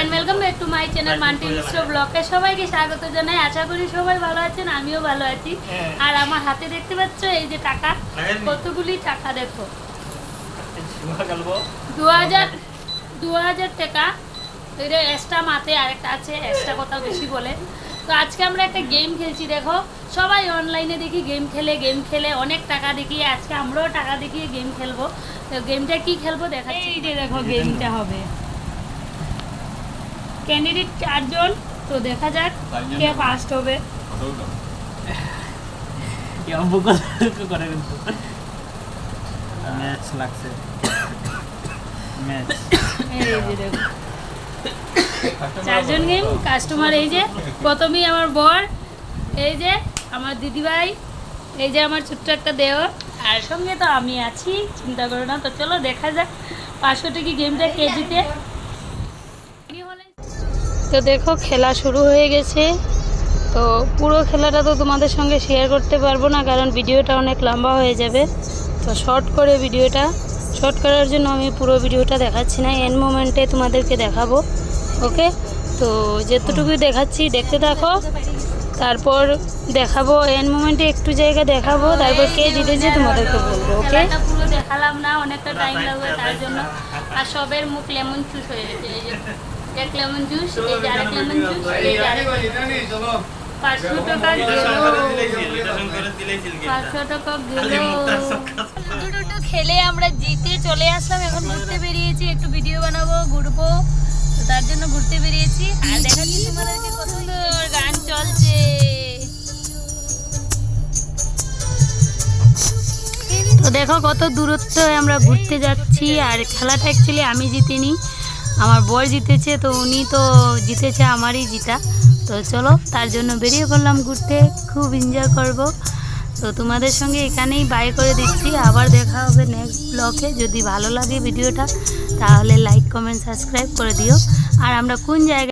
And welcome back to my channel Manti Mishra ব্লগে সবাইকে স্বাগত জানাই। আশা করি সবাই ভালো আছেন, আমিও ভালো আছি। আর আমার হাতে দেখতে পাচ্ছ এই যে টাকা, কতগুলি টাকা দেখো, 2000 টাকা। এটা এক্সট্রা মাতে আরেকটা আছে, এক্সট্রা কথা বেশি বলে। তো আজকে আমরা একটা গেম খেলছি। দেখো সবাই অনলাইনে দেখি গেম খেলে অনেক টাকা দেখিয়ে, আজকে আমরাও টাকা দেখিয়ে গেম খেলবো। তো গেমটা কি খেলবো দেখাচ্ছি। এই যে দেখো গেমটা হবে, ক্যান্ডিডেট 4 জন। তো দেখা যাক কে ফার্স্ট হবে। ম্যাচ লাগছে, ম্যাচ। এই যে দেখো 4 জন গেম। কাস্টমার এই যে প্রথমেই আমার বর, এই যে আমার দিদিভাই, এই যে আমার ছোট্ট একটা দেওর, আর সঙ্গে তো আমি আছি, চিন্তা করো না। তো চলো দেখা যাক 500 টাকা গেমটা কে জিতে। তো দেখো খেলা শুরু হয়ে গেছে। তো পুরো খেলাটা তো তোমাদের সঙ্গে শেয়ার করতে পারবো না, কারণ ভিডিওটা অনেক লম্বা হয়ে যাবে। তো শর্ট করে ভিডিওটা শর্ট করার জন্য আমি পুরো ভিডিওটা দেখাচ্ছি না, এন্ড মোমেন্টে তোমাদেরকে দেখাবো। ওকে, তো যেতটুকু দেখাচ্ছি দেখতে থাকো, তারপর দেখাবো এন্ড মোমেন্টে একটু জায়গা দেখাবো, তারপর কে জিতেছে তোমাদেরকে বলবো। ওকে, পুরো দেখালাম না, অনেকটা টাইম লাগবে তার জন্য। আর সবের মুখ লেমন জুস হয়ে গেছে। এই যে এক লেমন জুস, এই যে আরেক লেমন জুস, এই যে আরেক। 500 টাকা গেল, 500 টাকা গেল। লুডো খেলে আমরা জিতে চলে আসলাম। এখন ঘুরতে বেরিয়েছি, একটু ভিডিও বানাবো, ঘুরবো। তো তার জন্য ঘুরতে বেরিয়েছি। আর দেখাচ্ছি তোমাদেরকে কত সুন্দর গান চলছে। তো দেখো কত দূরত্ব আমরা ঘুরতে যাচ্ছি। আর খেলাটা অ্যাকচুয়ালি আমি জিতিনি, আমার বর জিতেছে। তো উনি তো জিতেছে, আমারই জিতা। তো চলো তার জন্য বেরিয়ে পড়লাম ঘুরতে, খুব এনজয় করব। তো তোমাদের সঙ্গে এখানেই বাই করে দিচ্ছি, আবার দেখা হবে নেক্সট ব্লগে। যদি ভালো লাগে ভিডিওটা তাহলে লাইক কমেন্ট সাবস্ক্রাইব করে দিও। আর আমরা কোন জায়গায়